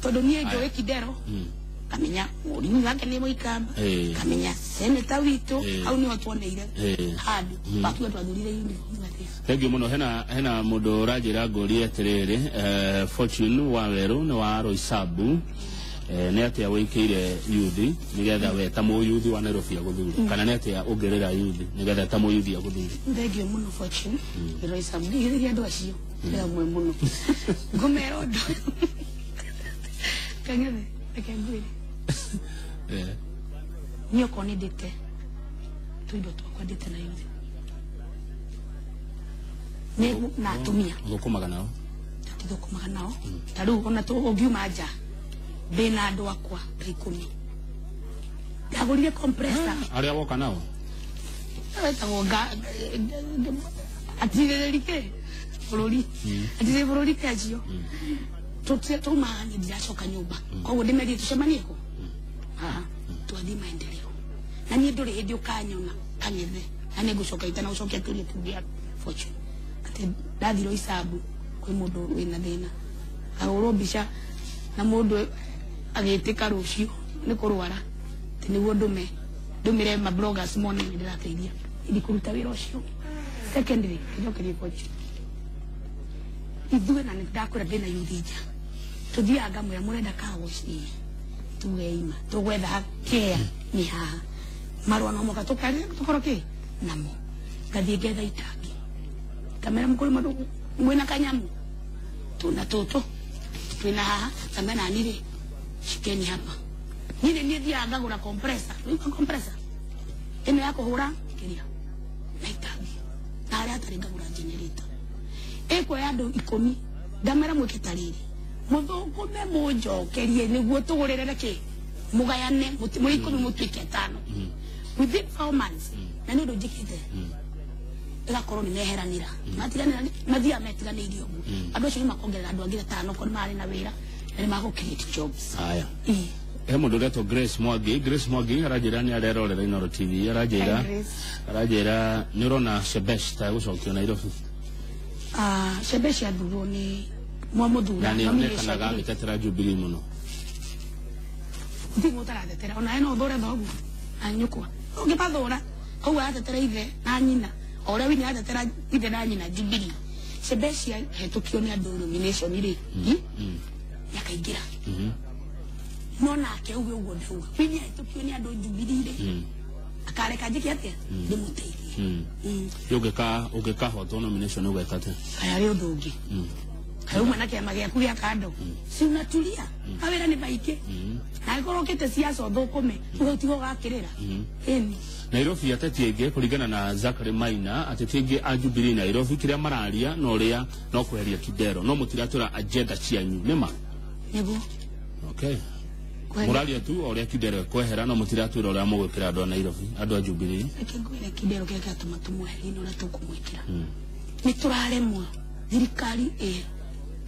todo nie njoe kidero kamenya uri wake ni moikamba kamenya seneta wito au ni watu oneire hadi batu bathurire uniform thank you muno hena mundu rajira ngori eterere Fortune wa Weru ni wa Roysabu ne atia wikire yuthi nigetha weta mu yuthi wa Nairobi aguthuri kana ne atia ongerera yuthi nigetha ta mu yuthi aguthuri ndegio muno Fortune Roysabu ngiria ndo acio ndio mwe muno ngomero ndo kangere akembiri niyo koni dete tuido twakwa dete na yuthi nego na atumia gukumaga nao tukumaga nao taru ona to ogiuma nja bena andu akwa 10 ndagurire compressor aria woka nao aweta woga atirerike bururi atire bururi kajio tutie tumanye ndiacoka nyumba koguo ndimerie tucemanie ko twathi maendeleo na nie nduri hindi ukanyona kanyethe na ni gucoka itana ucokia turie tugia Fortune ati ndathiro isabu kwi mundu wina thina agurwo mbica na mundu agitika rucio ni kurwara tiniguo ndumire ma bloggers mone ni ndirateithia ili kuruta wira ucio secondary njokerie Fortune ithuwe na ndakura ndina yuthija tuthianga mwira murenda kawoci tugeima tugwetha care ni haha marwa no moka tukari tukoroke namo gathie getha itangi kamera mukuri madugu mwina kanyamu tuna toto twina haha kamera nire shikeni hapa nile nie thianga gura compressor wiko compressor ene yako hura kiria na itangi na aria taringa gura generator eko ya ndo 10 ndamera mwikitariri muthuku me munjokerie niguo tugurire reke mugayane muri 10 mutwike 5 within 4 months na ndo njikite igakorwo ni meheranira matiganira mathia metiganeirio andu acio ni makongerera andu angire 5 ko mari na wira na ni mago create jobs aya mundu reto Grace Mwangi arajira ni arerorera Inooro TV arajira ni urona Shebesh ta gucokio Nairobi Shebesh athurwo ni mwamuthura na ni onekanaga agitetera Jubilee muno ndi mutaratetera ona eno thore thogu anyukwa ungipathura koguo atetera ithe na nyina ora wini atetera ithe na nyina Jubilee Shebesh hetukio ni andu nomination ri yakaingira nona ke ugo ndauga wini hetukio ni andu Jubilee akareka njike atia ndimuteithie ugeka hoto nomination ugekate aya ri undu ungi kayo mwana ke magia kuria kando si unatulia awera ni baike na ikorokete siasa thukome utigo gakirira eni Nairobi ateti ege kuringana na Zachary Maina ateti ege a Jubilee Nairobi kiria mararia no ria no kweheria Kidero no mutiratura agenda cianyu nima nego okay muralia tu oria Kidero kwehera no mutiratura oria mugwikira andu a Nairobi andu a Jubilee ekingwira Kidero keka tumatumweheria no tukumwikira ni turaremwa thirikari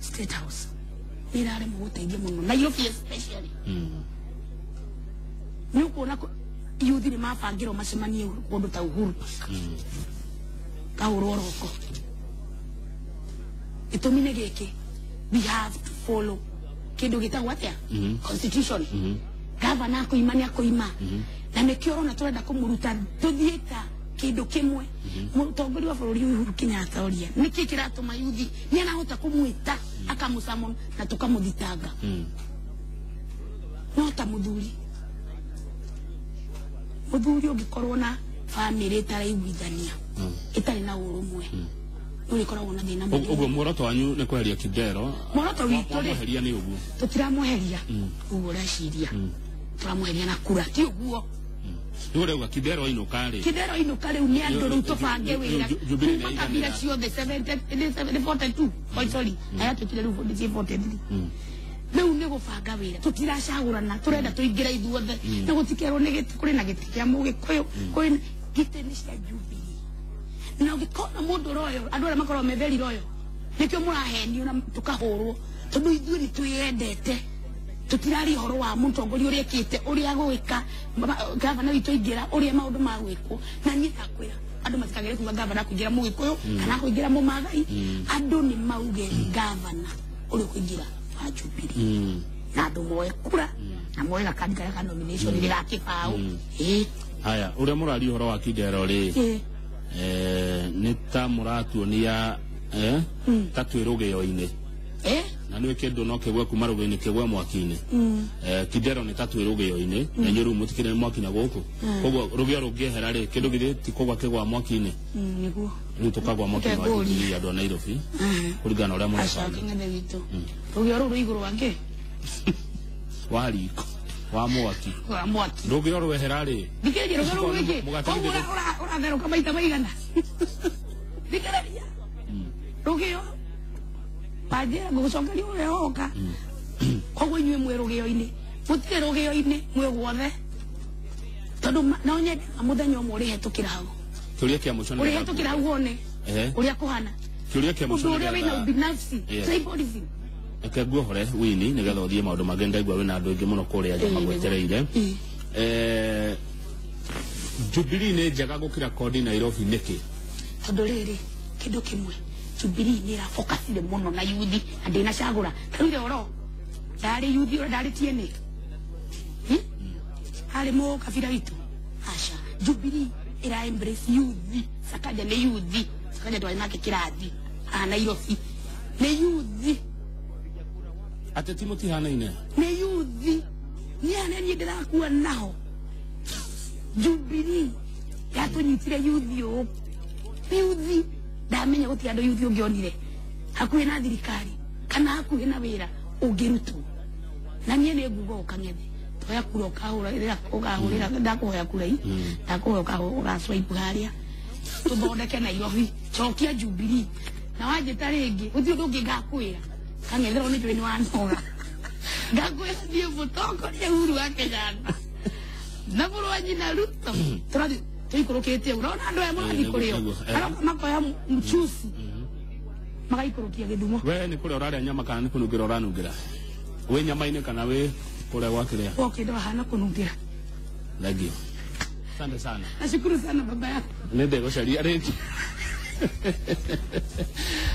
State House nirare mu guteithia muno Nairobi especially ni ukona youth ni mabangiro macemanie kundu ta Uhuru kauroroko itumine geke we have to follow kindu gitagwa atia constitution governor kuimania kuima na mekioro na turenda kumuruta tuthieta kindu kimwe mutongoria wa bururi Uhuru Kenyatta oria niki kiratuma yuthi ni anahota kumwita akamusamon na tukamuthitanga no ta muthuri ungikorwo na family taraiguithania itari na urumwe urikoragwo na thina munene ugo muoroto wanyu ni kweheria Kidero muoroto witu ri heria ni uguo tutiramuheria uguo raciria turamuheria na kura ti uguo Nureuga Kidero inuka riu ni andu riu tubange wira kuma kabila ciothe 42 sorry aya tukire riu 43 riu ni gubanga wira tutiracagurana turenda tuingira ithuothe na gutikerwo ni giti kuri na giti kia mugikuyu kuri giti ni cia Jubilee na gikona mundu royo andu ara makorwo metheri royo nikio murahenio na tukahurwo tondu ithuĩ ni twiyendete tutirari horo wa mutongoria uria kite uria gwika gavana witu ingira uria maundu magwikwo na ni takwira andu matikagere kuva gavana kuingira mugikuyu kana kuingira mumagai andu ni mauge gavana uri kuingira wa Jubilee na andu moe kura na moe gakandi karia ka nomination rira kibao haya uria murari horo wa Kidero ri ni ta muratuonia tatwirugio-ini na niwe kindu no kegwe kuma rugo-ini kegwe mwaki-ini Kidero ni tatwirugio-ini na nyoru mutikire mwaki na guku koguo rugio rungihera ri kindu githi ti kogwa kegwa mwaki-ini niguo ni tukagwa mwaki wa Jubilee andu a Nairobi kurigana uria murabanga ng'ethe witu rugio ruru iguru wangi wa riko wa mwaki rugio rwehera ri dikije rugio ruru wiki koguo uratheruka maita maigana dikiraria rugio bajera gucokeria uria woka koguo inyue mwe rugio-ini mutire rugio-ini mwe guothe tondu no nyende muthenya umwe urihetukira hau kiuria kia mucono urihetukira hau wone uria kuhana kiuria kia mucono uria wina ubinafsi tribalism eke guohore wini nigetha uthie maundu mangĩ ndaigua wina andu aingĩ muno kuria nja magwetereire Jubilee ni njega gukira kodi Nairobi niki tondu riri kindu kimwe Jubilee ni rafocusire muno na yuthi andina cagura tarire oro dari yuthi ora dari tiene hari mo kabira witu asha Jubilee ira embrace yuthi sakaja ne yuthi sakaja twa nake kirathi Nairobi ne yuthi ate Timothy hanaine ne yuthi ni anani ndirakuwa nao Jubilee yatunyitire yuthi o yuthi ndamenya guti andu yuthi ungionire hakuhi na thirikari kana hakuhi na wira ungirutwo na nie ni ngugo ukang'ethe toya kura ukahura rira ukahurira ndakuhoya kura i ndakuhoya ugaswipe haria tuthondeke Nairobi chokia Jubilee na wajeta ringi uthi undu ungi ngakwira kang'etherwo ni jweni wa ntoga ngakwira thie mutongoria Uhuru wa Kenyatta na mũrũ wa nyina Ruto turathi tuikurukitie urona andu aya murathi kurio makoya mchusi magaikurukia githumo we ni kuria uraria nyama kana ni kunungira uranungira we nyama-ini kana we kuria gwakiria okindo hana kunungira lagi asante sana nashukuru sana baba yako ni ndigucaria ringi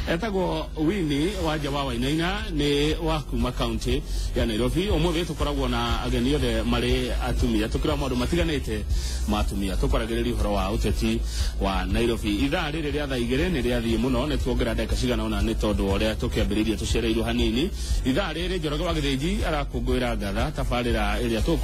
etagwo Winnie Wanja wa Wainaina ni wa kuma county ya Nairobi umuthi tukoragwo na ageni othe mari atumia tukira maundu matiganite matumia tukoragiriria uhoro wa uteti wa Nairobi ithaa riri ria thaa igiri ni riathie muno ni tuongera ndeka cigana ona ni tondu uria tukiambiriria tucereirwo hanini ithaa riri Njoroge wa Githĩnji arakungwira ngatha tabarira iria tukoro